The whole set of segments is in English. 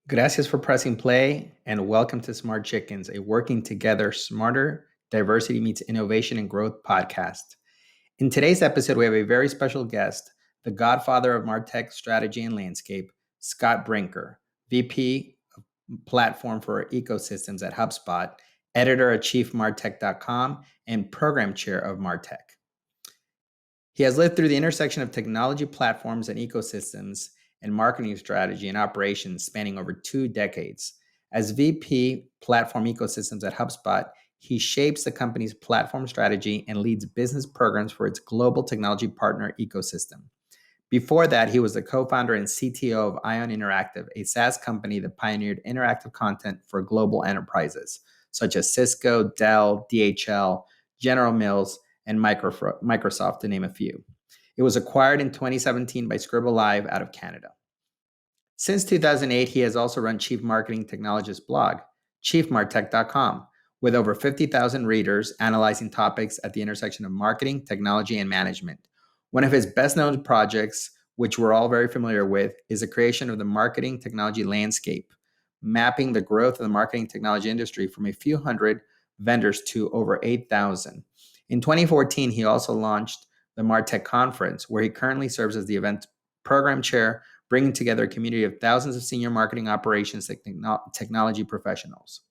Gracias for pressing play, and welcome to Smart Chickens, a working together smarter diversity meets innovation and growth podcast. In today's episode, we have a very special guest, the godfather of MarTech strategy and landscape, Scott Brinker, VP of Platform for Ecosystems at HubSpot, editor at chiefmartech.com, and program chair of MarTech. He has lived through the intersection of technology platforms and ecosystems and marketing strategy and operations spanning over 2 decades. As VP Platform Ecosystems at HubSpot, he shapes the company's platform strategy and leads business programs for its global technology partner ecosystem. Before that, he was the co-founder and CTO of Ion Interactive, a SaaS company that pioneered interactive content for global enterprises, such as Cisco, Dell, DHL, General Mills, and Microsoft, to name a few. It was acquired in 2017 by ScribbleLive out of Canada. Since 2008, he has also run Chief Marketing Technologist blog, chiefmartech.com, with over 50,000 readers analyzing topics at the intersection of marketing, technology, and management. One of his best-known projects, which we're all very familiar with, is the creation of the marketing technology landscape, mapping the growth of the marketing technology industry from a few hundred vendors to over 8,000. In 2014, he also launched the MarTech Conference, where he currently serves as the event program chair, bringing together a community of thousands of senior marketing operations technology professionals.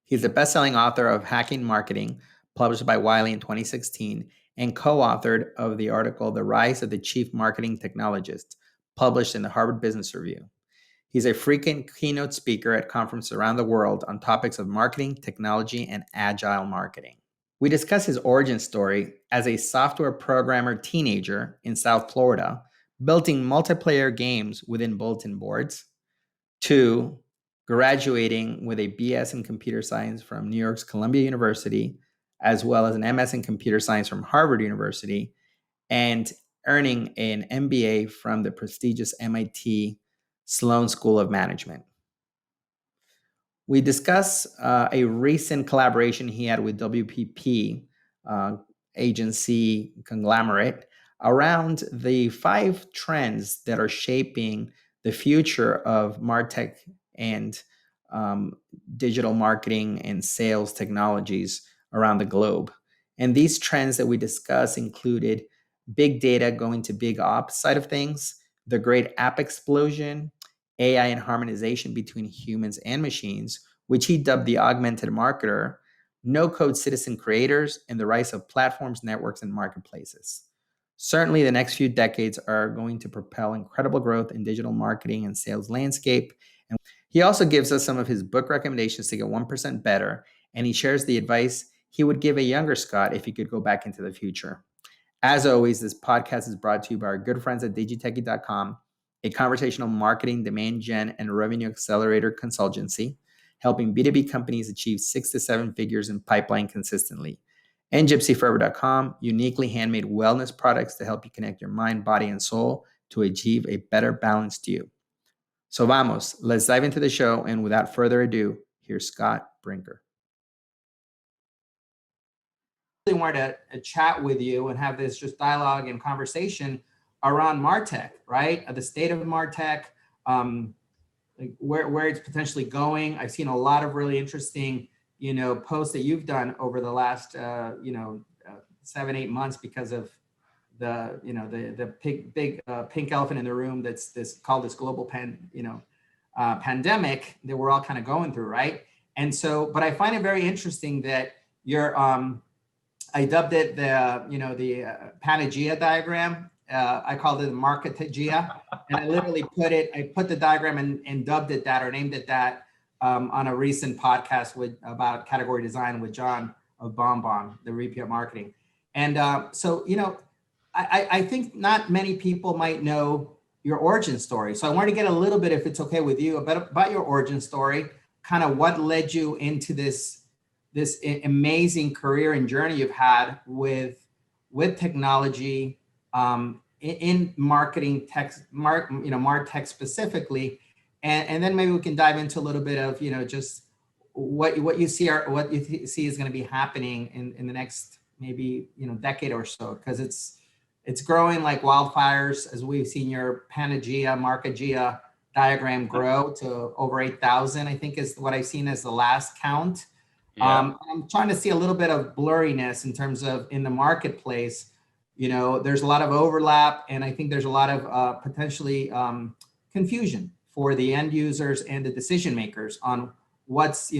He's the best-selling author of Hacking Marketing, published by Wiley in 2016, and co-authored of the article The Rise of the Chief Marketing Technologist, published in the Harvard Business Review. He's a frequent keynote speaker at conferences around the world on topics of marketing, technology, and agile marketing. We discuss his origin story as a software programmer teenager in South Florida, building multiplayer games within bulletin boards, to graduating with a BS in computer science from New York's Columbia University, as well as an MS in computer science from Harvard University, and earning an MBA from the prestigious MIT Sloan School of Management. We discuss a recent collaboration he had with WPP agency conglomerate around the 5 trends that are shaping the future of MarTech and digital marketing and sales technologies around the globe. And these trends that we discuss included big data going to big ops side of things, the great app explosion, AI and harmonization between humans and machines, which he dubbed the Augmented Marketer, no-code citizen creators, and the rise of platforms, networks, and marketplaces. Certainly, the next few decades are going to propel incredible growth in digital marketing and sales landscape. And he also gives us some of his book recommendations to get 1% better, and he shares the advice he would give a younger Scott if he could go back into the future. As always, this podcast is brought to you by our good friends at digitechie.com, a conversational marketing, demand gen, and revenue accelerator consultancy, helping B2B companies achieve 6 to 7 figures in pipeline consistently. And gypsyforever.com, uniquely handmade wellness products to help you connect your mind, body, and soul to achieve a better balanced you. So vamos, let's dive into the show. And without further ado, here's Scott Brinker. I really wanted to chat with you and have this just dialogue and conversation around MarTech, right? The state of MarTech, like where it's potentially going. I've seen a lot of really interesting, posts that you've done over the last, 7-8 months because of the big pink elephant in the room that's this global pandemic that we're all kind of going through, right? And so, but I find it very interesting that you're, I dubbed it the Panagia diagram. I called it the Marketegia, and I literally put the diagram and dubbed it that, or named it that, on a recent podcast about category design with John of Bonbon, the VP of Marketing. And so, I think not many people might know your origin story. So I want to get a little bit, if it's okay with you, about your origin story, kind of what led you into this amazing career and journey you've had with technology, in marketing tech, MarTech specifically, and then maybe we can dive into a little bit of just what you see is going to be happening in the next maybe decade or so, because it's growing like wildfires, as we've seen your Panagia, Marketegia diagram grow to over 8,000, I think is what I've seen as the last count. Yeah. I'm trying to see a little bit of blurriness in terms of in the marketplace. There's a lot of overlap, and I think there's a lot of potentially confusion for the end users and the decision makers on what's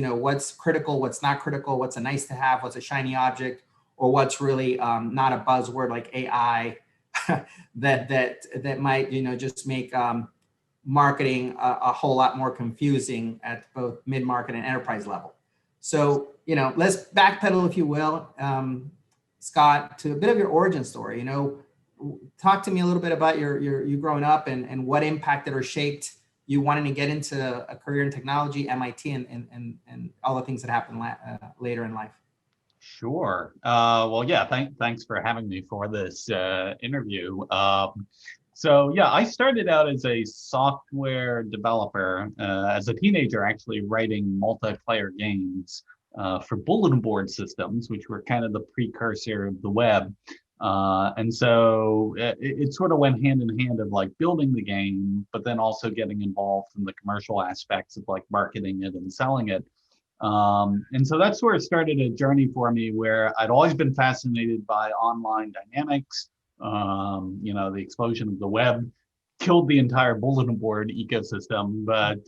critical, what's not critical, what's a nice to have, what's a shiny object, or what's really not a buzzword like AI that might just make marketing a whole lot more confusing at both mid-market and enterprise level. So let's backpedal, if you will, Scott, to a bit of your origin story. Talk to me a little bit about you growing up and what impacted or shaped you wanting to get into a career in technology, MIT, and all the things that happened later in life. Sure. Well, yeah, thanks for having me for this interview. So yeah, I started out as a software developer as a teenager, actually writing multiplayer games for bulletin board systems, which were kind of the precursor of the web. And so it sort of went hand in hand of like building the game, but then also getting involved in the commercial aspects of like marketing it and selling it. And so that sort of started a journey for me where I'd always been fascinated by online dynamics. The explosion of the web killed the entire bulletin board ecosystem, but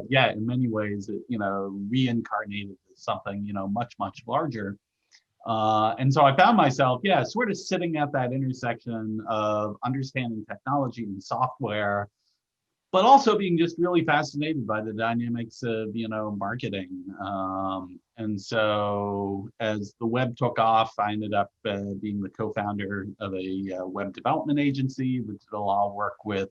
yeah, in many ways, it reincarnated as something much larger. And so I found myself, yeah, sort of sitting at that intersection of understanding technology and software, but also being just really fascinated by the dynamics of marketing. And so as the web took off, I ended up being the co-founder of a web development agency that did a lot of work with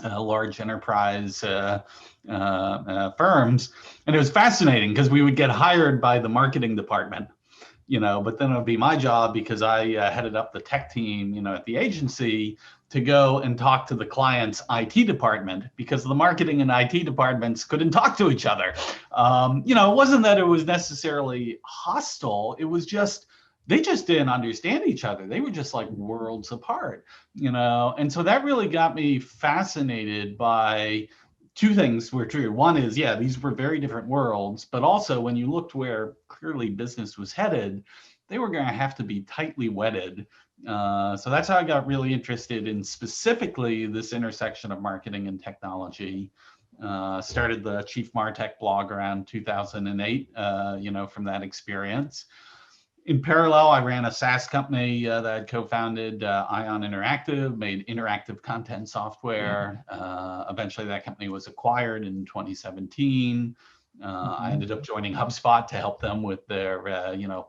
large enterprise firms. And it was fascinating because we would get hired by the marketing department, but then it would be my job, because I headed up the tech team, at the agency, to go and talk to the client's IT department, because the marketing and IT departments couldn't talk to each other. It wasn't that it was necessarily hostile. It was just, they just didn't understand each other. They were just like worlds apart, and so that really got me fascinated by two things were true. One is, yeah, these were very different worlds, but also when you looked where clearly business was headed, they were going to have to be tightly wedded. So that's how I got really interested in specifically this intersection of marketing and technology. Started the Chief MarTech blog around 2008, from that experience. In parallel, I ran a SaaS company that I co-founded, Ion Interactive, made interactive content software. Eventually, that company was acquired in 2017. I ended up joining HubSpot to help them with their,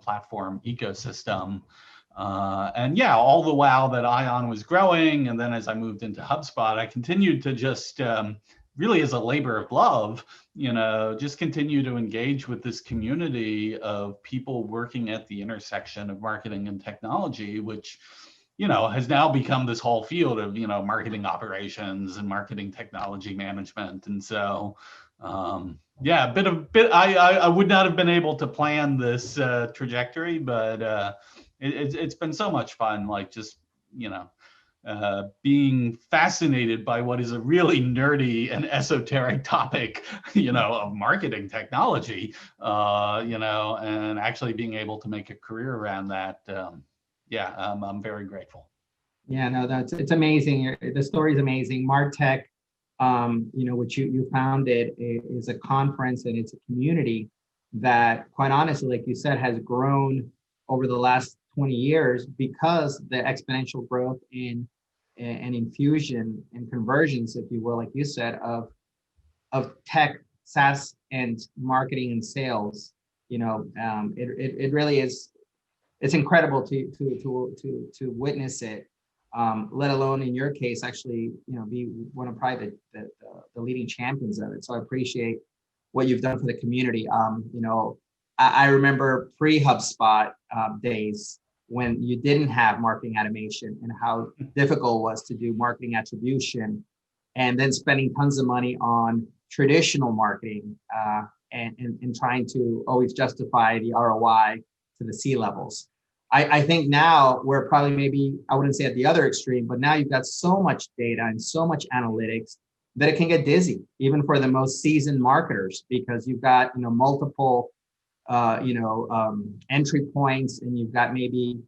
platform ecosystem. And yeah, all the while that Ion was growing, and then as I moved into HubSpot, I continued to just really as a labor of love, just continue to engage with this community of people working at the intersection of marketing and technology, which, has now become this whole field of, marketing operations and marketing technology management. And so, yeah, I would not have been able to plan this trajectory, but it's been so much fun, like just, being fascinated by what is a really nerdy and esoteric topic, of marketing technology, and actually being able to make a career around that. I'm very grateful. Yeah, no, it's amazing. The story is amazing. MarTech, which you founded, is a conference, and it's a community that, quite honestly, like you said, has grown over the last 20 years because the exponential growth in and infusion and conversions, if you will, like you said, of tech, SaaS, and marketing and sales. It really is. It's incredible to witness it. Let alone in your case, actually, be one of the leading champions of it. So I appreciate what you've done for the community. I remember pre-HubSpot days when you didn't have marketing automation, and how difficult it was to do marketing attribution, and then spending tons of money on traditional marketing and trying to always justify the ROI to the C-levels. I think now we're probably, maybe, I wouldn't say at the other extreme, but now you've got so much data and so much analytics that it can get dizzy, even for the most seasoned marketers, because you've got, multiple, entry points, and you've got maybe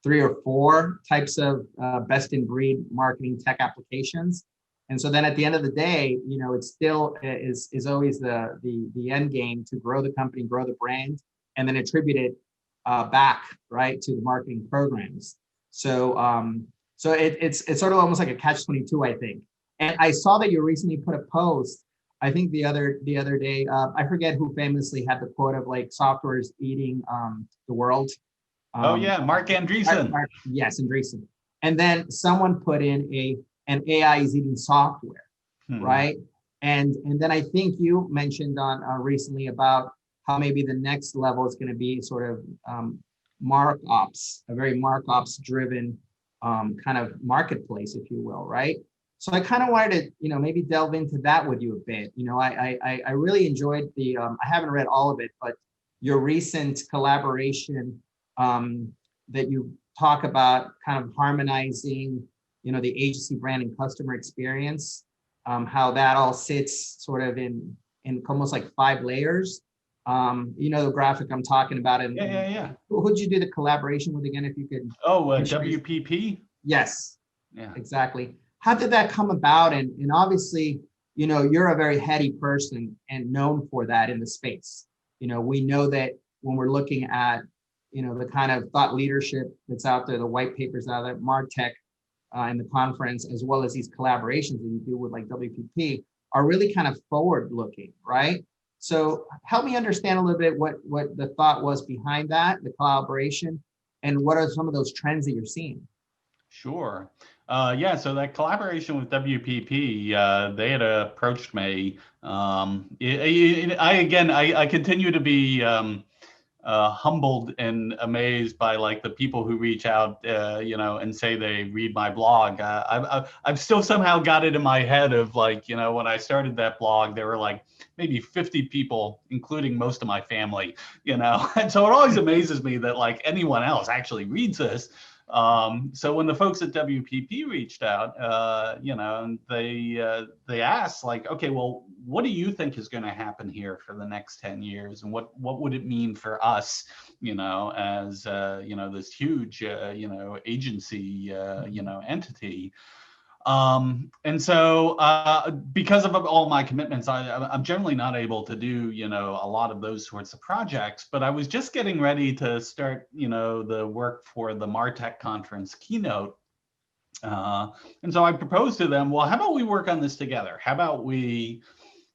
3 or 4 types of best in breed marketing tech applications. And so then at the end of the day, it still is always the end game to grow the company, grow the brand, and then attribute it back, right, to the marketing programs. So it's sort of almost like a catch-22, I think. And I saw that you recently put a post, I think the other day, I forget who famously had the quote of like software is eating the world. Oh yeah, Mark Andreessen. Yes, Andreessen. And then someone put in an AI is eating software, right? And then I think you mentioned on recently about how maybe the next level is going to be sort of markups, a very markups driven kind of marketplace, if you will, right? So I kind of wanted to, maybe delve into that with you a bit. I really enjoyed I haven't read all of it, but your recent collaboration that you talk about kind of harmonizing, the agency brand and customer experience, how that all sits sort of in almost like 5 layers. The graphic I'm talking about. And yeah. Who'd you do the collaboration with again, if you could? Oh, WPP? Yes. Yeah. Exactly. How did that come about? And obviously, you're a very heady person and known for that in the space. We know that when we're looking at, the kind of thought leadership that's out there, the white papers out there, MarTech in the conference, as well as these collaborations that you do with like WPP, are really kind of forward looking, right? So help me understand a little bit what the thought was behind that, the collaboration, and what are some of those trends that you're seeing? Sure. Yeah, so that collaboration with WPP, they had approached me. I continue to be humbled and amazed by like the people who reach out, and say they read my blog. I've still somehow got it in my head of like, when I started that blog, there were like maybe 50 people, including most of my family, and so it always amazes me that like anyone else actually reads this. So when the folks at WPP reached out, and they asked like, okay, well, what do you think is going to happen here for the next 10 years, and what would it mean for us, as this huge agency entity. And so because of all my commitments, I'm generally not able to do, a lot of those sorts of projects, but I was just getting ready to start, the work for the MarTech conference keynote. And so I proposed to them, well, how about we work on this together? How about we,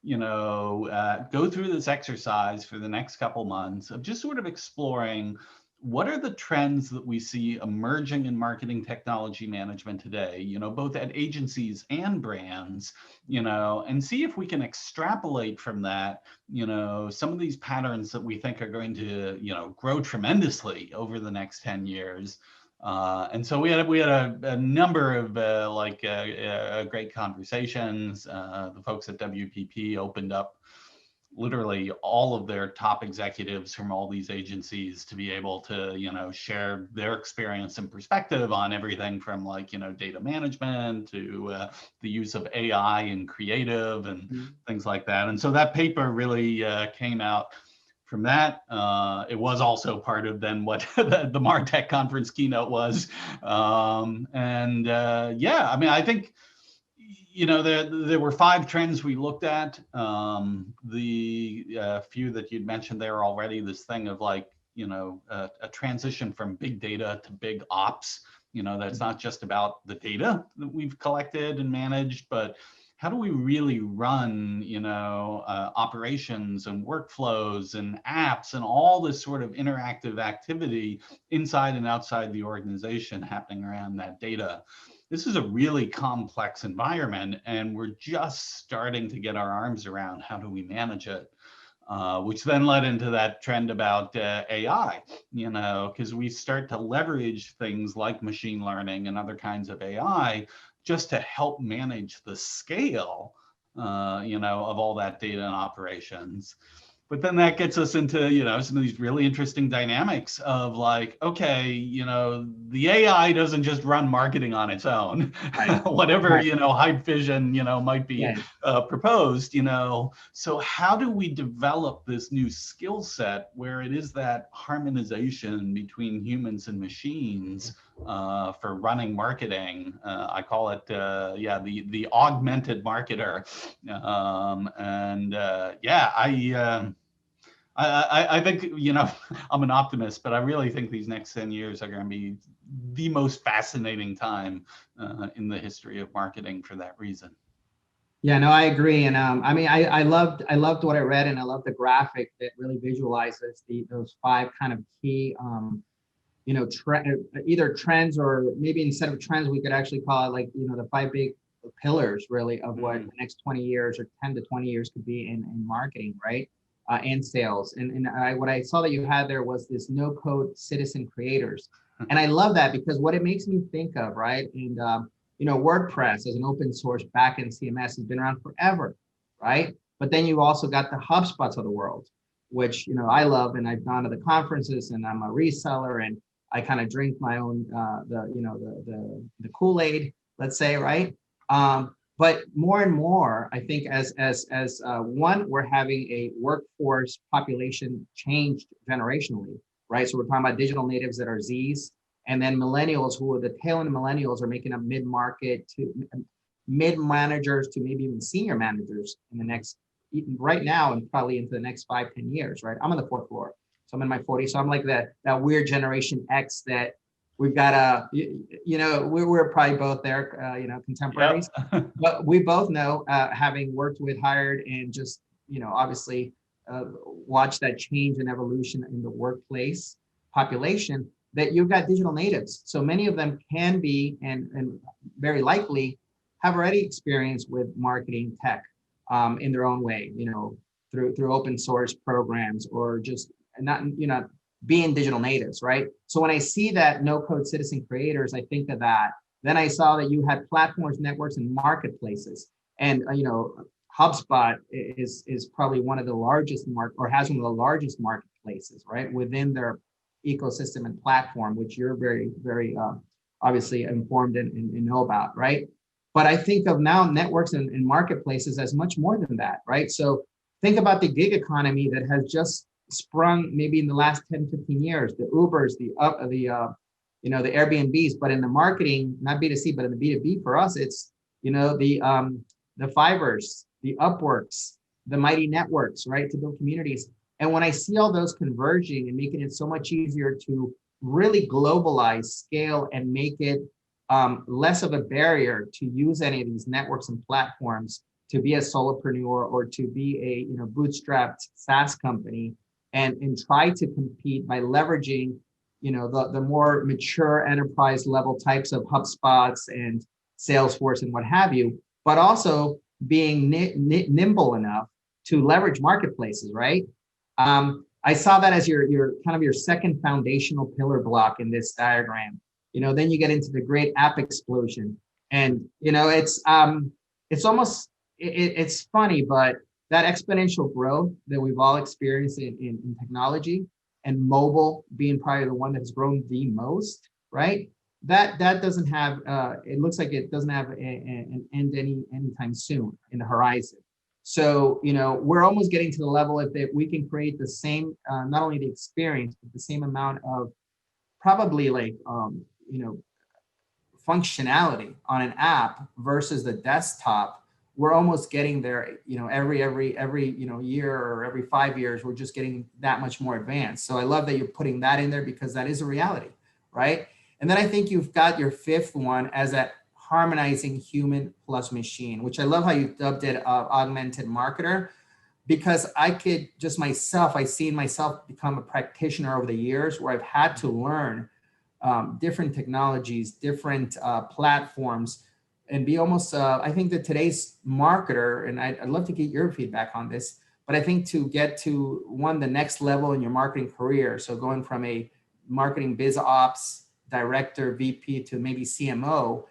go through this exercise for the next couple months of just sort of exploring what are the trends that we see emerging in marketing technology management today, both at agencies and brands, and see if we can extrapolate from that, some of these patterns that we think are going to, grow tremendously over the next 10 years. And so we had a number of great conversations. The folks at WPP opened up literally all of their top executives from all these agencies to be able to, share their experience and perspective on everything from like, data management to the use of AI and creative and things like that. And so that paper really came out from that. It was also part of then what the MarTech conference keynote was. I think, there were 5 trends we looked at. The few that you'd mentioned there already, this thing of like, a transition from big data to big ops, that's not just about the data that we've collected and managed, but how do we really run, operations and workflows and apps and all this sort of interactive activity inside and outside the organization happening around that data? This is a really complex environment, and we're just starting to get our arms around how do we manage it, which then led into that trend about AI, because we start to leverage things like machine learning and other kinds of AI just to help manage the scale, of all that data and operations. But then that gets us into, some of these really interesting dynamics of like, okay, the AI doesn't just run marketing on its own. Right. Whatever, Right. hype vision, might be Yeah. proposed, So how do we develop this new skill set where it is that harmonization between humans and machines for running marketing? I call it, the augmented marketer. I think, I'm an optimist, but I really think these next 10 years are going to be the most fascinating time in the history of marketing for that reason. Yeah, no, I agree. And I mean, I loved what I read, and I love the graphic that really visualizes those five kind of key, either trends, or maybe instead of trends, we could actually call it like, the five big pillars really of what the next 20 years or 10 to 20 years could be in marketing, right? And sales. What I saw that you had there was this no code citizen creators. And I love that because what it makes me think of, right? And, WordPress as an open source backend CMS has been around forever, right? But then you also got the HubSpots of the world, which, I love, and I've gone to the conferences, and I'm a reseller, and I kind of drink my own, the Kool-Aid, let's say, right? But more and more, I think as one, we're having a workforce population changed generationally, right? So we're talking about digital natives that are Zs, and then millennials, who are the tail end of millennials, are making up mid-market to mid-managers to maybe even senior managers in the next, right now, and probably into the next 5-10 years, right? I'm on the fourth floor, so I'm in my 40s. So I'm like that weird Generation X that we've got we're probably both there, contemporaries. Yep. But we both know, having worked with, hired, and just, obviously watched that change and evolution in the workplace population, that you've got digital natives. So many of them can be, and very likely have already experience with marketing tech in their own way, through open source programs, or just not, being digital natives, right? So when I see that no code citizen creators, I think of that. Then I saw that you had platforms, networks, and marketplaces. And, HubSpot is probably one of the largest has one of the largest marketplaces, right, within their ecosystem and platform, which you're very, very obviously informed and know about, right? But I think of now networks and marketplaces as much more than that, right? So think about the gig economy that has just sprung maybe in the last 10, 15 years, the Ubers, the Airbnbs, but in the marketing, not B2C, but in the B2B for us, it's, the Fivers, the Upworks, the Mighty Networks, right, to build communities. And when I see all those converging and making it so much easier to really globalize, scale, and make it less of a barrier to use any of these networks and platforms, to be a solopreneur or to be a bootstrapped SaaS company, and try to compete by leveraging the more mature enterprise level types of HubSpots and Salesforce and what have you, but also being nimble enough to leverage marketplaces, right? I saw that as your kind of your second foundational pillar block in this diagram. Then you get into the great app explosion, and it's almost it's funny, but that exponential growth that we've all experienced in technology, and mobile being probably the one that's grown the most, right? That doesn't have, it looks like it doesn't have an end anytime soon in the horizon. So, we're almost getting to the level if we can create the same, not only the experience, but the same amount of probably like, functionality on an app versus the desktop. We're almost getting there, every year or every 5 years, we're just getting that much more advanced. So I love that you're putting that in there, because that is a reality, right? And then I think you've got your fifth one as that harmonizing human plus machine, which I love how you dubbed it Augmented Marketer, because I could just I've seen myself become a practitioner over the years, where I've had to learn different technologies, different platforms, and be almost, I think that today's marketer, and I'd love to get your feedback on this, but I think to get to the next level in your marketing career, so going from a marketing biz ops director, VP, to maybe CMO,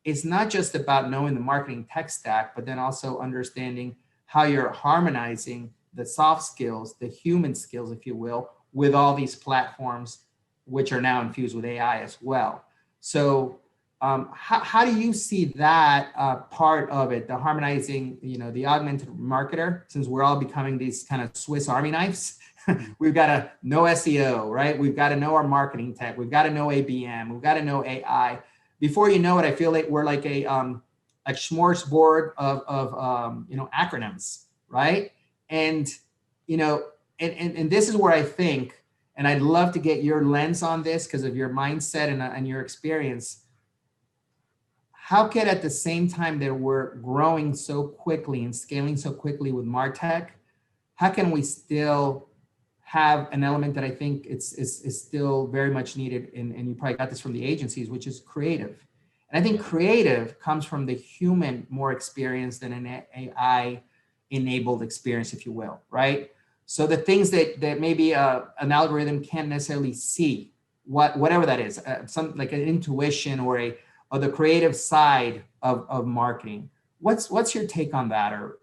it's not just about knowing the marketing tech stack, but then also understanding how you're harmonizing the soft skills, the human skills, if you will, with all these platforms, which are now infused with AI as well. So how do you see that part of it, the harmonizing, the augmented marketer, since we're all becoming these kind of Swiss Army knives? We've got to know SEO, right? We've got to know our marketing tech. We've got to know ABM. We've got to know AI. Before you know it, I feel like we're like a smorgasbord of acronyms, right? And and this is where I think, and I'd love to get your lens on this because of your mindset and your experience. How can, at the same time that we're growing so quickly and scaling so quickly with MarTech, how can we still have an element that I think is still very much needed, and you probably got this from the agencies, which is creative. And I think creative comes from the human more experience than an AI-enabled experience, if you will, right? So the things that maybe an algorithm can't necessarily see, whatever that is, some like an intuition or the creative side of marketing. What's your take on that, or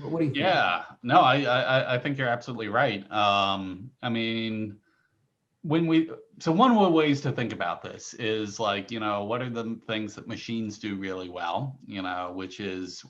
what do you think? Yeah, no, I think you're absolutely right. I mean, so one of the ways to think about this is like, what are the things that machines do really well, which is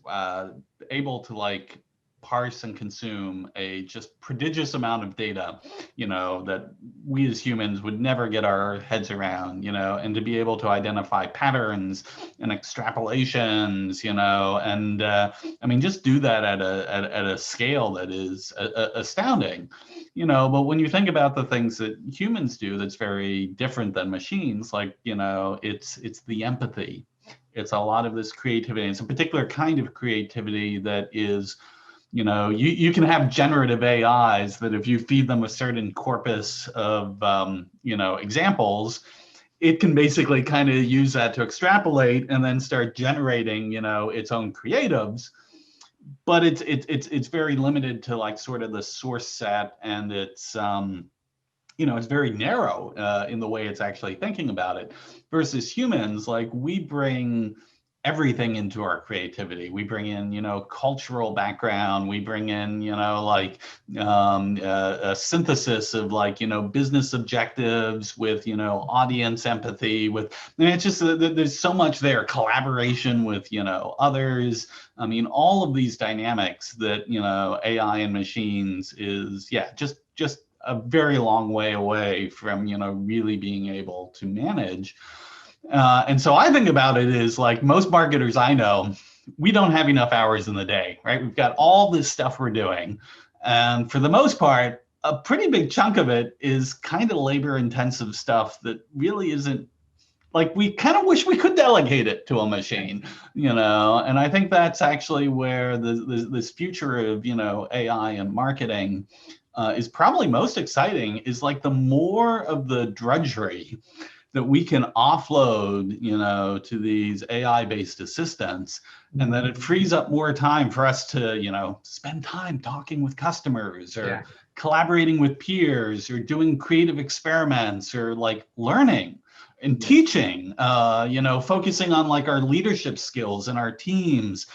able to like parse and consume a just prodigious amount of data, that we as humans would never get our heads around, and to be able to identify patterns and extrapolations, and I mean, just do that at a scale that is astounding, but when you think about the things that humans do that's very different than machines, like, it's the empathy. It's a lot of this creativity. It's a particular kind of creativity that is, you can have generative AIs that if you feed them a certain corpus of, examples, it can basically kind of use that to extrapolate and then start generating, its own creatives. But it's very limited to like sort of the source set, and it's it's very narrow in the way it's actually thinking about it. Versus humans, like we bring everything into our creativity. We bring in, cultural background. We bring in, a synthesis of like, business objectives with, audience empathy with, it's just, there's so much there, collaboration with, others. I mean, all of these dynamics that, AI and machines is, just a very long way away from, really being able to manage. And so I think about it as like most marketers I know, we don't have enough hours in the day, right? We've got all this stuff we're doing. And for the most part, a pretty big chunk of it is kind of labor intensive stuff that really isn't, like, we kind of wish we could delegate it to a machine, and I think that's actually where this future of, AI and marketing is probably most exciting, is like the more of the drudgery that we can offload, to these AI-based assistants, and then it frees up more time for us to, spend time talking with customers or collaborating with peers or doing creative experiments or like learning and teaching, focusing on like our leadership skills and our teams,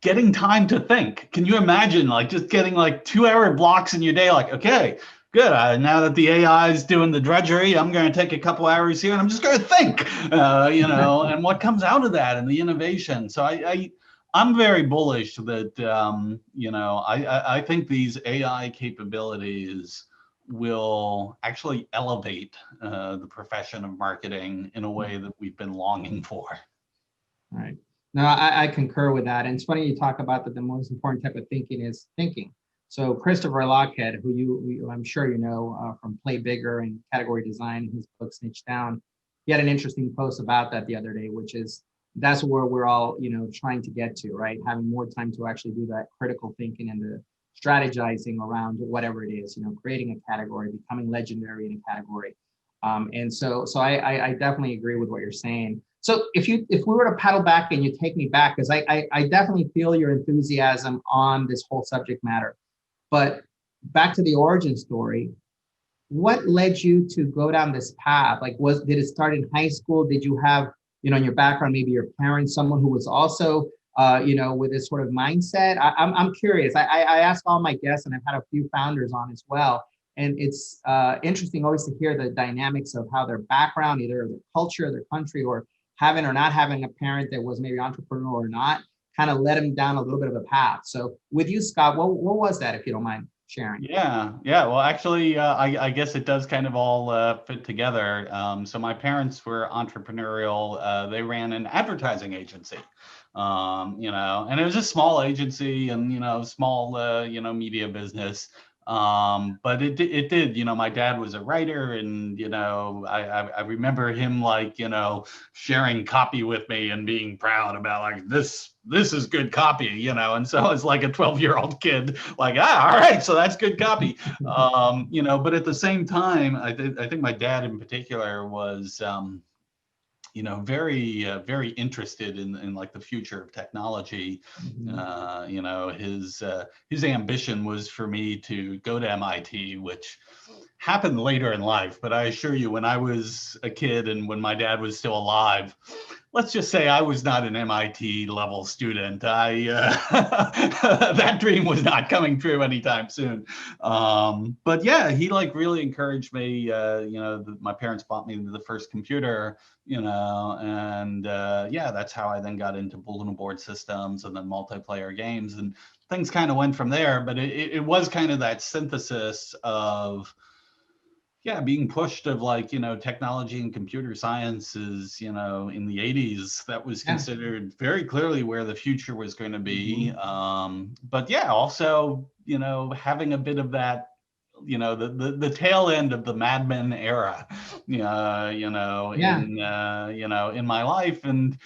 getting time to think. Can you imagine like just getting like 2-hour blocks in your day? Like, okay, good. Now that the AI is doing the drudgery, I'm going to take a couple hours here and I'm just going to think, and what comes out of that and the innovation. So I'm very bullish that, I think these AI capabilities will actually elevate the profession of marketing in a way that we've been longing for. Right. No, I concur with that. And it's funny you talk about that the most important type of thinking is thinking. So Christopher Lochhead, who I'm sure you know from Play Bigger and category design, his book Snitch Down, he had an interesting post about that the other day, which is that's where we're all, trying to get to, right? Having more time to actually do that critical thinking and the strategizing around whatever it is, creating a category, becoming legendary in a category. And so I definitely agree with what you're saying. So if we were to paddle back and you take me back, because I definitely feel your enthusiasm on this whole subject matter, but back to the origin story, what led you to go down this path? Like, did it start in high school? Did you have, in your background, maybe your parents, someone who was also with this sort of mindset? I'm curious. I ask all my guests, and I've had a few founders on as well. And it's interesting always to hear the dynamics of how their background, either their culture, their country, or having or not having a parent that was maybe entrepreneurial or not, kind of led them down a little bit of a path. So with you, Scott, what was that, if you don't mind sharing? Yeah. Well, actually, I guess it does kind of all fit together. So my parents were entrepreneurial. They ran an advertising agency, and it was a small agency and, small, media business. But it did, my dad was a writer and, I remember him sharing copy with me and being proud about this is good copy, and so it's like a 12-year-old kid, all right, so that's good copy. But at the same time, I think my dad in particular was, very, very interested in like the future of technology. His ambition was for me to go to MIT, which happened later in life. But I assure you, when I was a kid and when my dad was still alive, let's just say I was not an MIT level student. That dream was not coming true anytime soon. But yeah, he really encouraged me. My parents bought me the first computer, and that's how I then got into bulletin board systems and then multiplayer games, and things kind of went from there. But it was kind of that synthesis of being pushed of technology and computer sciences, in the 80s, that was considered very clearly where the future was going to be. But also, having a bit of that, the tail end of the Mad Men era, in my life. And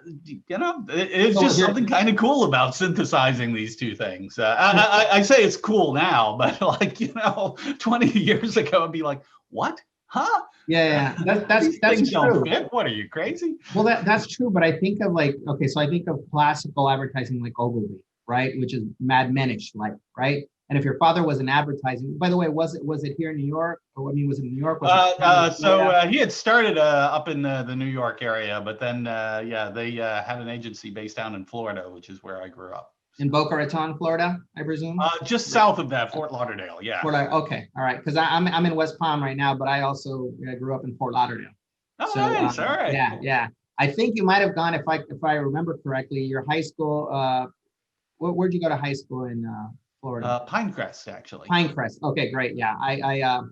it's just something kind of cool about synthesizing these two things. I say it's cool now, but 20 years ago, I'd be like, what? Huh? Yeah. That's things true. Don't fit. What, are you crazy? Well, that's true. But I think of so I think of classical advertising like Ogilvy, right? Which is Mad Men-ish, right? And if your father was in advertising, by the way, was it here in New York? Or was it New York? He had started up in the New York area, but then they had an agency based down in Florida, which is where I grew up. In Boca Raton, Florida, I presume. Just south of that, Fort Lauderdale. Yeah. Okay, all right. Because I'm in West Palm right now, but I also grew up in Fort Lauderdale. Oh, so, nice. All right. Yeah. I think you might have gone, if I remember correctly, your high school. Where'd you go to high school in Florida? Pinecrest, actually. Pinecrest. Okay, great. Yeah, I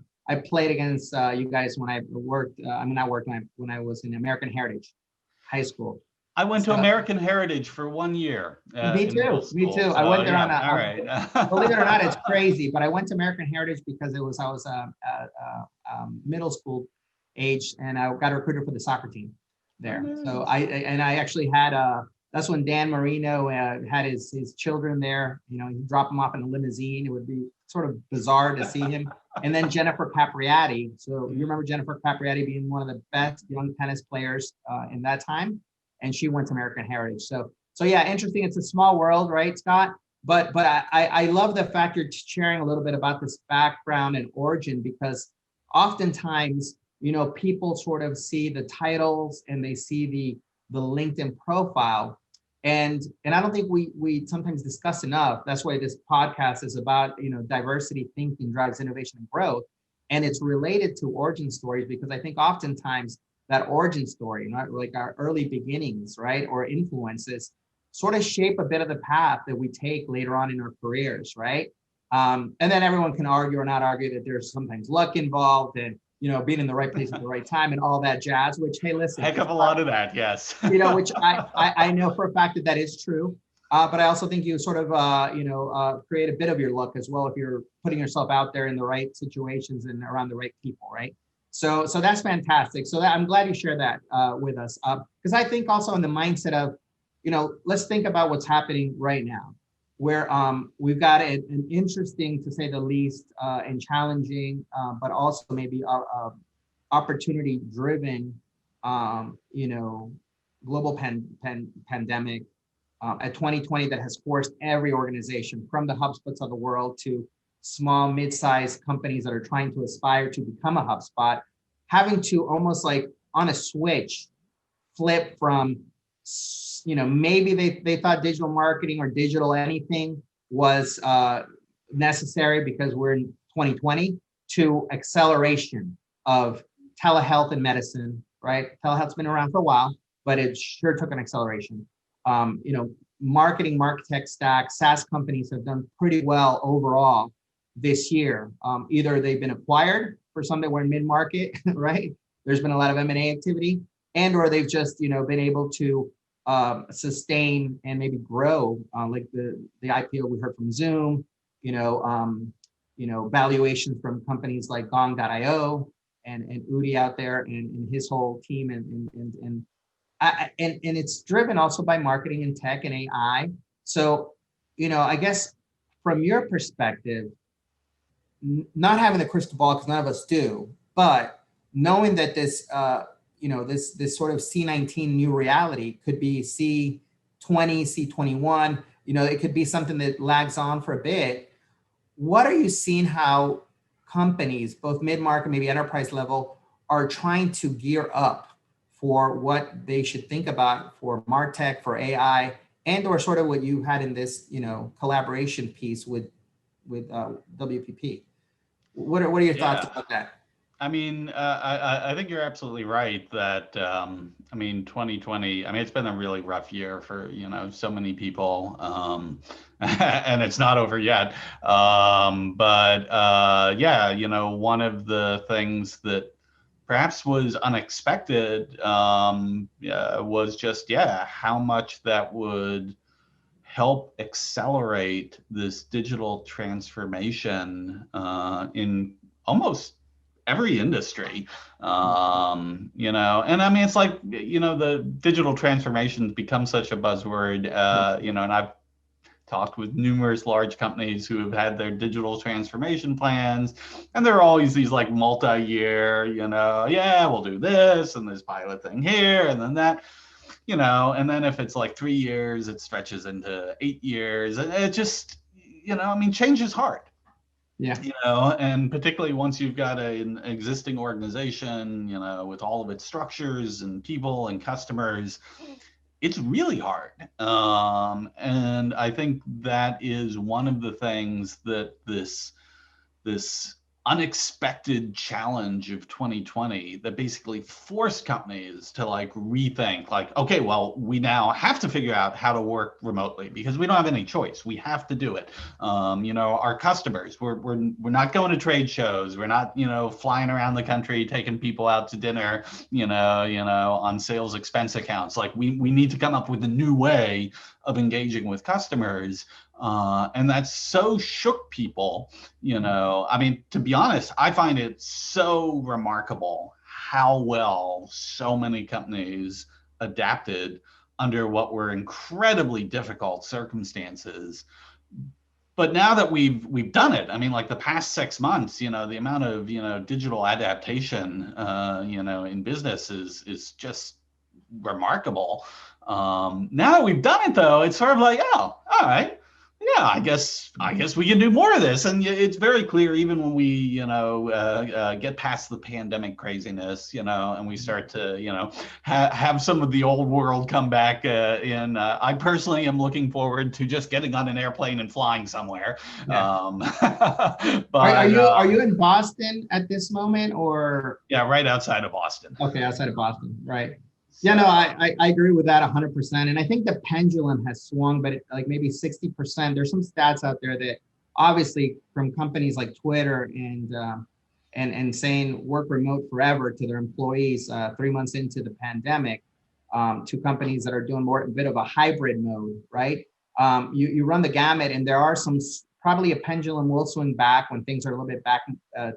played against you guys when I worked. When I was in American Heritage High School. I went to American Heritage for 1 year. Me too. So, I went there on a. All right. Believe it or not, it's crazy, but I went to American Heritage because I was middle school age, and I got recruited for the soccer team there. Nice. So I actually had that's when Dan Marino had his children there. He'd drop them off in a limousine. It would be sort of bizarre to see him. And then Jennifer Capriati. So you remember Jennifer Capriati being one of the best young tennis players in that time, and she went to American Heritage. So yeah, interesting. It's a small world, right, Scott? But I love the fact you're sharing a little bit about this background and origin, because oftentimes people sort of see the titles and they see the LinkedIn profile. And I don't think we sometimes discuss enough. That's why this podcast is about, diversity thinking drives innovation and growth. And it's related to origin stories, because I think oftentimes that origin story, like our early beginnings, right, or influences, sort of shape a bit of the path that we take later on in our careers, right? And then everyone can argue or not argue that there's sometimes luck involved and being in the right place at the right time and all that jazz, which, hey, listen. Heck of a lot of that, yes. Which I know for a fact that is true. But I also think you sort of, create a bit of your luck as well if you're putting yourself out there in the right situations and around the right people, right? So that's fantastic. So I'm glad you shared that with us. Because I think also in the mindset of, let's think about what's happening right now, where we've got an interesting, to say the least, and challenging, but also maybe opportunity-driven, global pandemic at 2020 that has forced every organization, from the HubSpots of the world to small, mid-sized companies that are trying to aspire to become a HubSpot, having to almost like on a switch, flip from maybe they thought digital marketing or digital anything was necessary because we're in 2020, to acceleration of telehealth and medicine, right? Telehealth's been around for a while, but it sure took an acceleration. Marketing, MarTech stack, SaaS companies have done pretty well overall this year. Either they've been acquired for some that were in mid-market, right? There's been a lot of M&A activity, and or they've just been able to sustain and maybe grow, like the IPO we heard from Zoom, valuations from companies like Gong.io and Udi out there and his whole team and it's driven also by marketing and tech and AI. So, I guess from your perspective, not having the crystal ball, because none of us do, but knowing that this, this sort of C19 new reality could be C20, C21, it could be something that lags on for a bit. What are you seeing how companies, both mid-market, maybe enterprise level, are trying to gear up for what they should think about for MarTech, for AI, and or sort of what you had in this, collaboration piece with WPP? What are your thoughts about that? I mean, I think you're absolutely right that, 2020, it's been a really rough year for, so many people, and it's not over yet. One of the things that perhaps was unexpected was just, how much that would help accelerate this digital transformation in almost every industry, and it's like, the digital transformation become such a buzzword, and I've talked with numerous large companies who have had their digital transformation plans, and there are always these like multi-year, we'll do this and this pilot thing here and then that, and then if it's like 3 years, it stretches into 8 years, and it just, change is hard. Yeah. And particularly once you've got an existing organization, with all of its structures and people and customers, it's really hard. And I think that is one of the things that this unexpected challenge of 2020 that basically forced companies to like rethink, like, okay, well, we now have to figure out how to work remotely because we don't have any choice. We have to do it. Our customers, we're not going to trade shows. We're not, flying around the country, taking people out to dinner, on sales expense accounts. Like we need to come up with a new way of engaging with customers. And that so shook people, to be honest, I find it so remarkable how well so many companies adapted under what were incredibly difficult circumstances. But now that we've done it, like the past 6 months, the amount of, digital adaptation, in business is just remarkable. Now that we've done it though, it's sort of like, oh, all right. Yeah, I guess we can do more of this, and it's very clear even when we, get past the pandemic craziness, and we start to, have some of the old world come back. I personally am looking forward to just getting on an airplane and flying somewhere. Yeah. But are you in Boston at this moment, or? Yeah, right outside of Boston. Okay, outside of Boston, right. Yeah, no, I agree with that 100%. And I think the pendulum has swung, but like maybe 60%. There's some stats out there that obviously from companies like Twitter and saying work remote forever to their employees 3 months into the pandemic, to companies that are doing a bit of a hybrid mode, right? You run the gamut, and there are some, probably a pendulum will swing back when things are a little bit back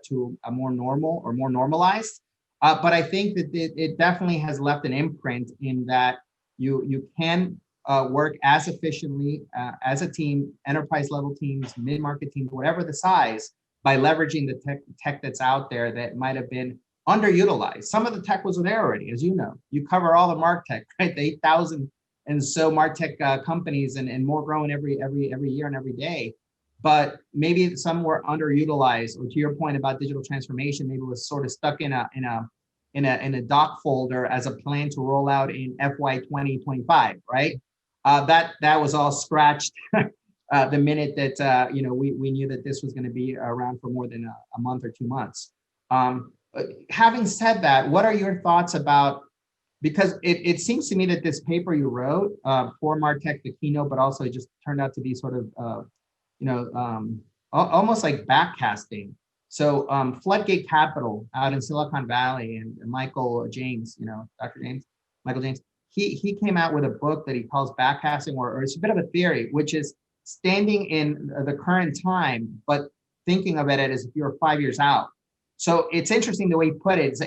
to a more normal or more normalized. But I think that it definitely has left an imprint in that you can work as efficiently as a team, enterprise level teams, mid-market teams, whatever the size, by leveraging the tech that's out there that might have been underutilized. Some of the tech was there already, as you know. You cover all the MarTech, right? The 8,000 and so MarTech companies and more growing every year and every day. But maybe some were underutilized, or to your point about digital transformation, maybe it was sort of stuck in in a doc folder as a plan to roll out in FY 2025, right? That was all scratched the minute that we knew that this was going to be around for more than a month or 2 months. Having said that, what are your thoughts about, because it seems to me that this paper you wrote for MarTech, the keynote, but also it just turned out to be sort of almost like backcasting. So Floodgate Capital out in Silicon Valley, and Michael James, Dr. James, Michael James, he came out with a book that he calls backcasting, or it's a bit of a theory, which is standing in the current time, but thinking of it as if you're 5 years out. So it's interesting the way he put it.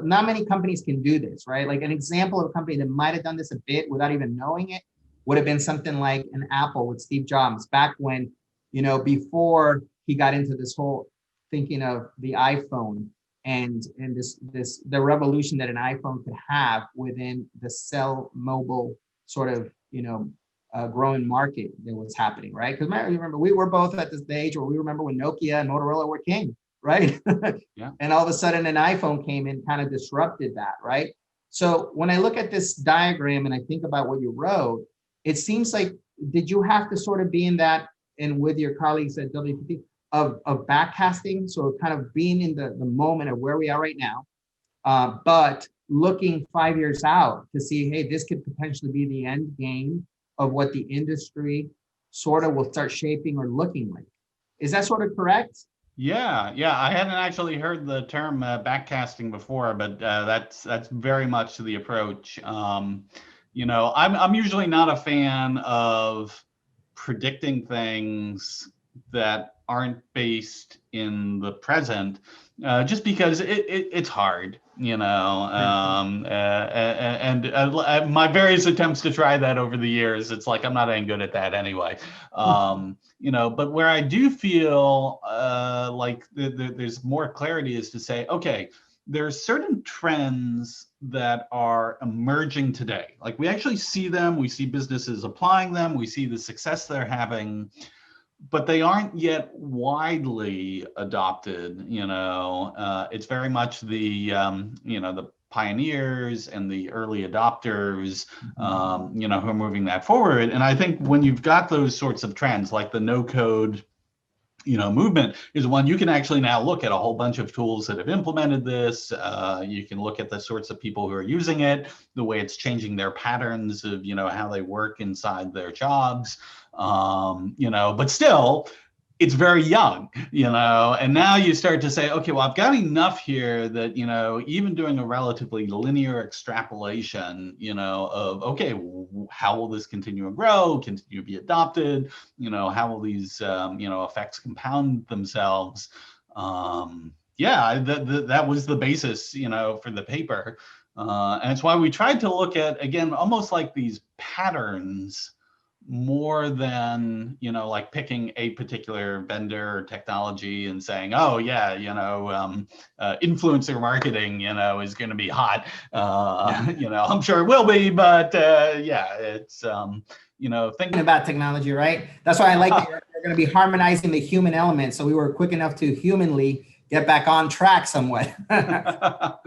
Not many companies can do this, right? Like an example of a company that might have done this a bit without even knowing it would have been something like an Apple with Steve Jobs back when, before he got into this whole thinking of the iPhone and the revolution that an iPhone could have within the cell mobile sort of, growing market that was happening, right? Because remember, we were both at this age where we remember when Nokia and Motorola were king, right? Yeah. And all of a sudden an iPhone came and kind of disrupted that, right? So when I look at this diagram and I think about what you wrote, it seems like, did you have to sort of be in that, and with your colleagues at WPP, of backcasting, so kind of being in the moment of where we are right now, but looking 5 years out to see, hey, this could potentially be the end game of what the industry sort of will start shaping or looking like. Is that sort of correct? Yeah. I hadn't actually heard the term backcasting before, but that's very much the approach. I'm usually not a fan of predicting things that aren't based in the present, just because it's hard, and my various attempts to try that over the years, it's like I'm not any good at that anyway. But where I do feel like there's more clarity is to say, okay, there's certain trends that are emerging today. Like we actually see them, we see businesses applying them, we see the success they're having, but they aren't yet widely adopted. It's very much the pioneers and the early adopters, who are moving that forward. And I think when you've got those sorts of trends, like the no code, movement is one, you can actually now look at a whole bunch of tools that have implemented this. You can look at the sorts of people who are using it, the way it's changing their patterns of, how they work inside their jobs. But still, it's very young, and now you start to say, okay, well, I've got enough here that, even doing a relatively linear extrapolation, of, okay, how will this continue to grow, continue to be adopted, how will these, effects compound themselves? That was the basis, for the paper. And it's why we tried to look at, again, almost like these patterns, more than like picking a particular vendor or technology and saying, oh yeah, influencer marketing is going to be hot. I'm sure it will be, but it's thinking about technology, right? That's why I like that you're going to be harmonizing the human element, so we were quick enough to humanly get back on track somewhat. But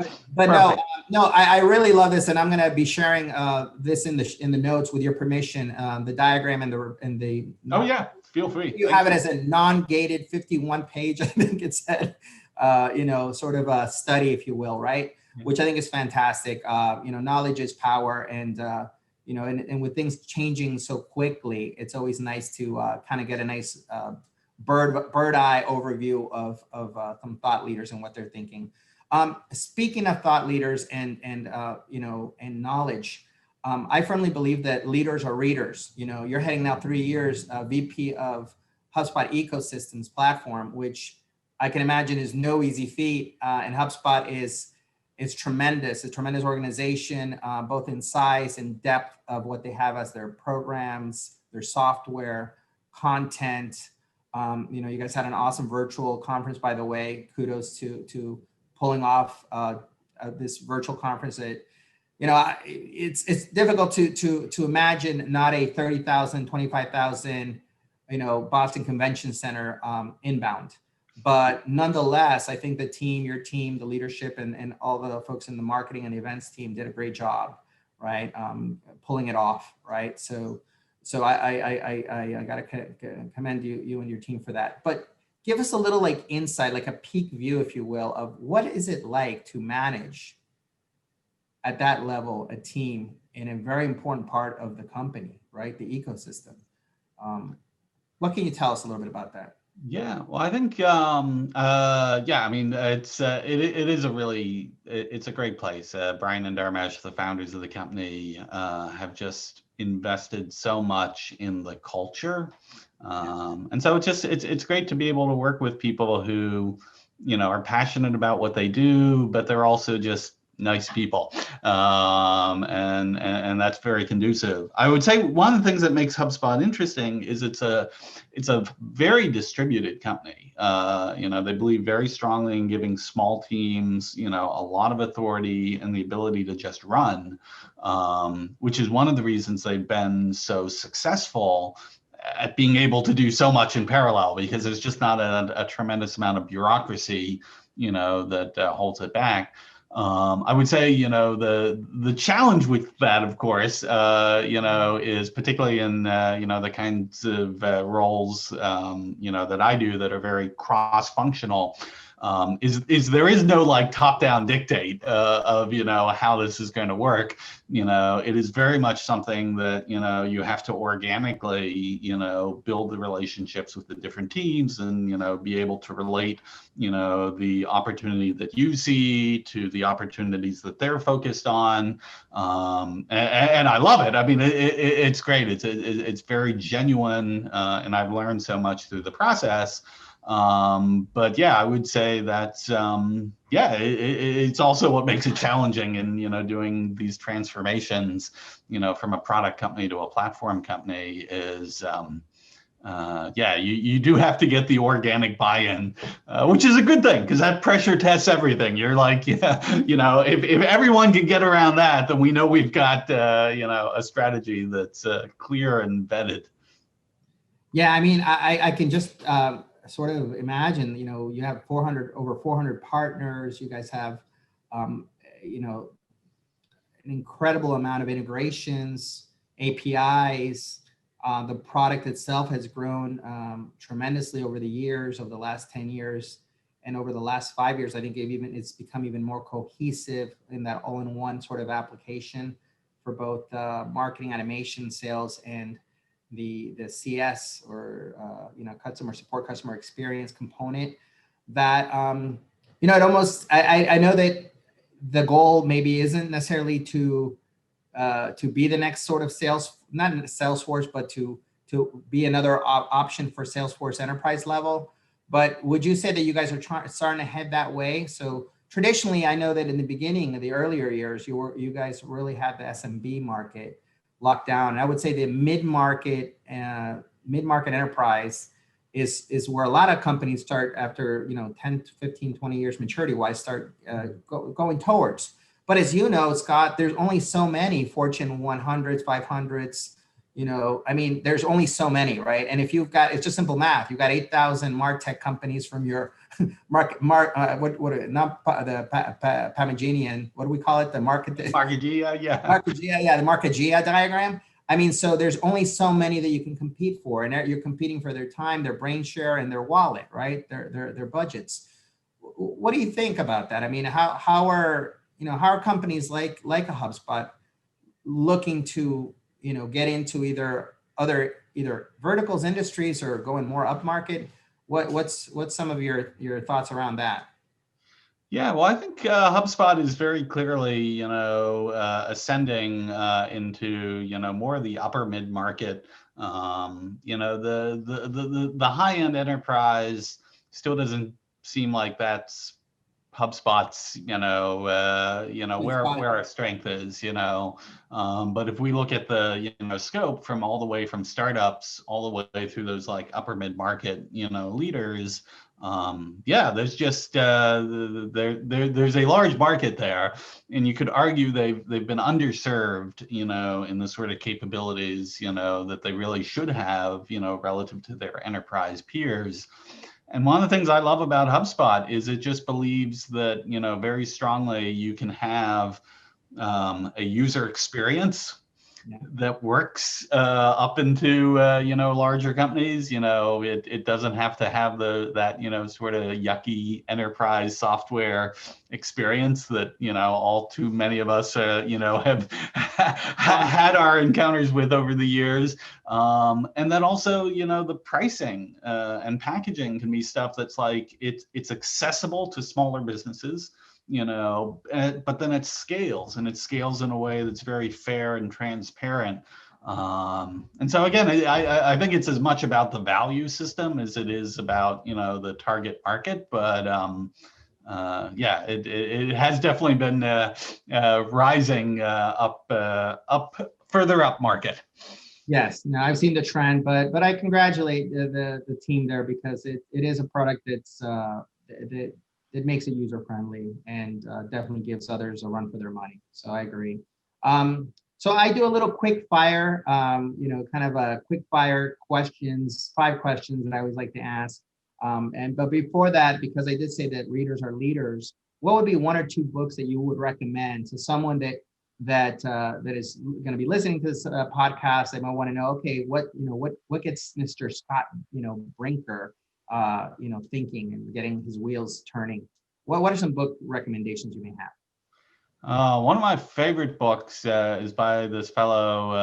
no, I really love this, and I'm going to be sharing this in the notes with your permission. The diagram and the. Oh yeah, feel free. You have it as a non-gated 51 page, I think it said, sort of a study, if you will, right? Yeah. Which I think is fantastic. Knowledge is power, and and with things changing so quickly, it's always nice to kind of get a nice bird eye overview of some thought leaders and what they're thinking. Speaking of thought leaders and knowledge, I firmly believe that leaders are readers. You're heading now 3 years VP of HubSpot Ecosystems platform, which I can imagine is no easy feat. And HubSpot is tremendous, a tremendous organization, both in size and depth of what they have as their programs, their software, content. You guys had an awesome virtual conference, by the way. Kudos to pulling off this virtual conference. That it's difficult to imagine not a 30,000, 25,000, Boston Convention Center inbound. But nonetheless, I think the team, your team, the leadership, and all the folks in the marketing and the events team did a great job, right? Pulling it off, right? So I gotta commend you and your team for that. But give us a little like insight, like a peek view, if you will, of what is it like to manage at that level a team in a very important part of the company, right? The ecosystem. What can you tell us a little bit about that? Yeah, well, I think, yeah, I mean, it is it's a great place. Brian and Dharmesh, the founders of the company, have just invested so much in the culture. And so it's great to be able to work with people who, are passionate about what they do, but they're also just nice people. And that's very conducive. I would say one of the things that makes HubSpot interesting is it's a very distributed company. They believe very strongly in giving small teams, a lot of authority and the ability to just run, which is one of the reasons they've been so successful at being able to do so much in parallel, because there's just not a tremendous amount of bureaucracy, that holds it back. I would say, the challenge with that, of course, is particularly in, the kinds of roles, that I do that are very cross-functional, is there is no like top-down dictate of, how this is going to work. It is very much something that, you have to organically, build the relationships with the different teams and, be able to relate, the opportunity that you see to the opportunities that they're focused on. And I love it. I mean, it's great. It's very genuine. And I've learned so much through the process. But yeah, I would say that, it's also what makes it challenging in, doing these transformations, from a product company to a platform company is, you do have to get the organic buy-in, which is a good thing because that pressure tests everything. You're like, if everyone can get around that, then we know we've got, a strategy that's clear and vetted. Yeah, I mean, I can just sort of imagine, you have over 400 partners. You guys have, an incredible amount of integrations, APIs. The product itself has grown tremendously over the years, over the last 10 years. And over the last 5 years, I think it's become even more cohesive in that all-in-one sort of application for both marketing, automation, sales, and the CS or customer support, customer experience component. That it almost I know that the goal maybe isn't necessarily to be the next sort of not in Salesforce, but to be another option for Salesforce enterprise level. But would you say that you guys are starting to head that way? So traditionally, I know that in the beginning of the earlier years, you guys really had the SMB market locked down. And I would say the mid-market enterprise is where a lot of companies start after 10 to 15, 20 years maturity wise start going towards. But as you know, Scott, there's only so many Fortune 100s, 500s. There's only so many, right? And if it's just simple math. You've got 8,000 MarTech companies from your Parmigian, what do we call it? The Markegia, yeah. Markegia, the Markegia diagram. So there's only so many that you can compete for, and you're competing for their time, their brain share, and their wallet, right? Their budgets. What do you think about that? How are companies like a HubSpot looking to get into either verticals, industries, or going more upmarket? What's some of your thoughts around that? Yeah, well, I think HubSpot is very clearly, ascending into, more of the upper mid market. The high end enterprise still doesn't seem like that's HubSpot's, where our strength is, but if we look at the, scope from all the way from startups all the way through those like upper mid market, leaders, there's just there's a large market there, and you could argue they've been underserved, in the sort of capabilities, that they really should have, relative to their enterprise peers. And one of the things I love about HubSpot is it just believes that, very strongly you can have a user experience that works up into larger companies. It doesn't have to have that sort of yucky enterprise software experience that all too many of us have had our encounters with over the years. And then also the pricing and packaging can be stuff that's like it's accessible to smaller businesses. But then it scales, and it scales in a way that's very fair and transparent. And so again, I think it's as much about the value system as it is about the target market. But it has definitely been rising up further up market. Yes, no, I've seen the trend, but I congratulate the team there, because it is a product that's it makes it user friendly, and definitely gives others a run for their money. So I agree. So I do a little quick fire, kind of a quick fire questions, 5 questions that I always like to ask. But before that, because I did say that readers are leaders, what would be 1 or 2 books that you would recommend to someone that is going to be listening to this podcast? They might want to know, okay, what gets Mr. Scott, Brinker, thinking and getting his wheels turning. What are some book recommendations you may have? One of my favorite books is by this fellow,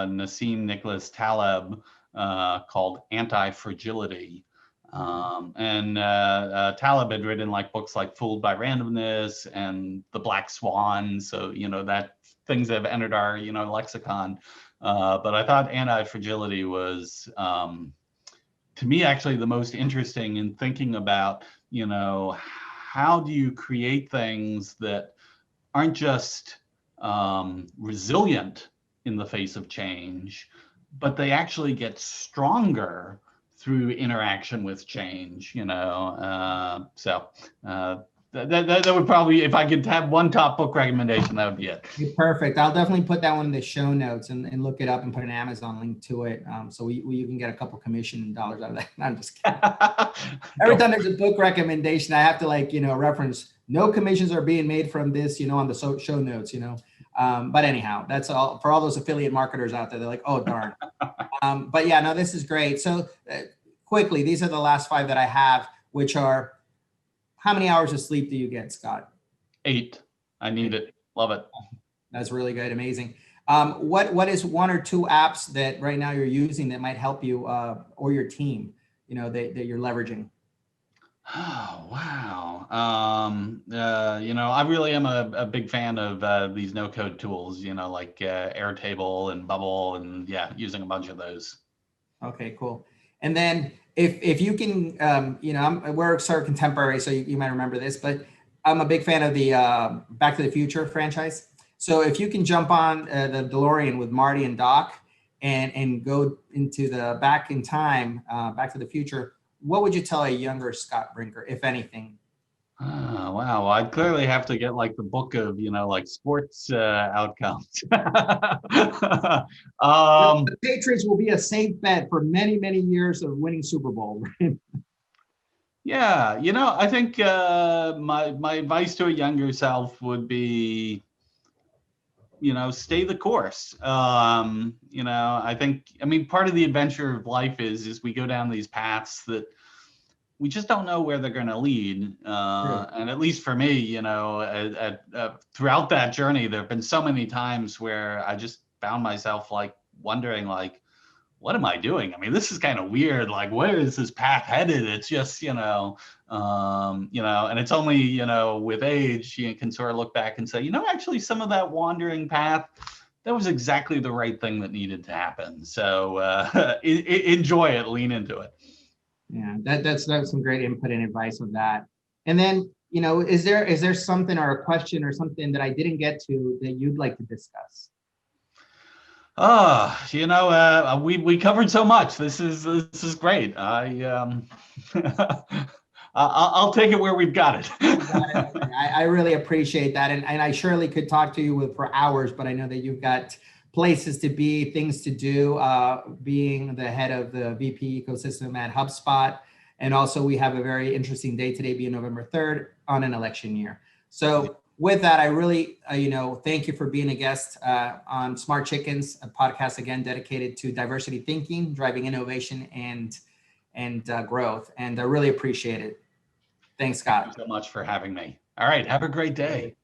Nassim Nicholas Taleb, called Anti-Fragility. And Taleb had written books like Fooled by Randomness and The Black Swan. So, that things that have entered our, lexicon. But I thought Anti-Fragility was, to me, actually the most interesting in thinking about, how do you create things that aren't just resilient in the face of change, but they actually get stronger through interaction with change, that would probably, if I could have one top book recommendation, that would be it. Perfect. I'll definitely put that one in the show notes and look it up and put an Amazon link to it. So you can get a couple commission dollars out of that. I'm just kidding. Every time there's a book recommendation, I have to reference no commissions are being made from this, on the show notes, but anyhow, that's all for all those affiliate marketers out there. They're like, oh, darn. But yeah, no, this is great. So quickly, these are the last 5 that I have, which are, how many hours of sleep do you get, Scott? 8. I need it. Love it. That's really good. Amazing. What is 1 or 2 apps that right now you're using that might help you or your team, that you're leveraging? Oh, wow. I really am a big fan of these no-code tools, like Airtable and Bubble, and using a bunch of those. Okay, cool. And then if you can, we're sort of contemporary, so you might remember this, but I'm a big fan of the Back to the Future franchise. So if you can jump on the DeLorean with Marty and Doc and go into the back in time, Back to the Future, what would you tell a younger Scott Brinker, if anything? Oh, wow. Well, I'd clearly have to get the book of, sports outcomes. The Patriots will be a safe bet for many, many years of winning Super Bowl. Yeah. I think my advice to a younger self would be, stay the course. I think, part of the adventure of life is we go down these paths that we just don't know where they're going to lead. And at least for me, throughout that journey, there have been so many times where I just found myself wondering, what am I doing? This is kind of weird. Where is this path headed? It's just, and it's only, with age, you can sort of look back and say, actually some of that wandering path, that was exactly the right thing that needed to happen. So enjoy it, lean into it. Yeah, that's some great input and advice on that. And then, is there something or a question or something that I didn't get to that you'd like to discuss? We covered so much. This is great. I'll take it where we've got it. I really appreciate that, and I surely could talk to you for hours, but I know that you've got places to be, things to do, being the head of the VP ecosystem at HubSpot. And also we have a very interesting day today being November 3rd on an election year. So with that, I really, thank you for being a guest on Smart Chickens, a podcast, again, dedicated to diversity thinking, driving innovation and growth. And I really appreciate it. Thanks, Scott. Thank you so much for having me. All right. Have a great day.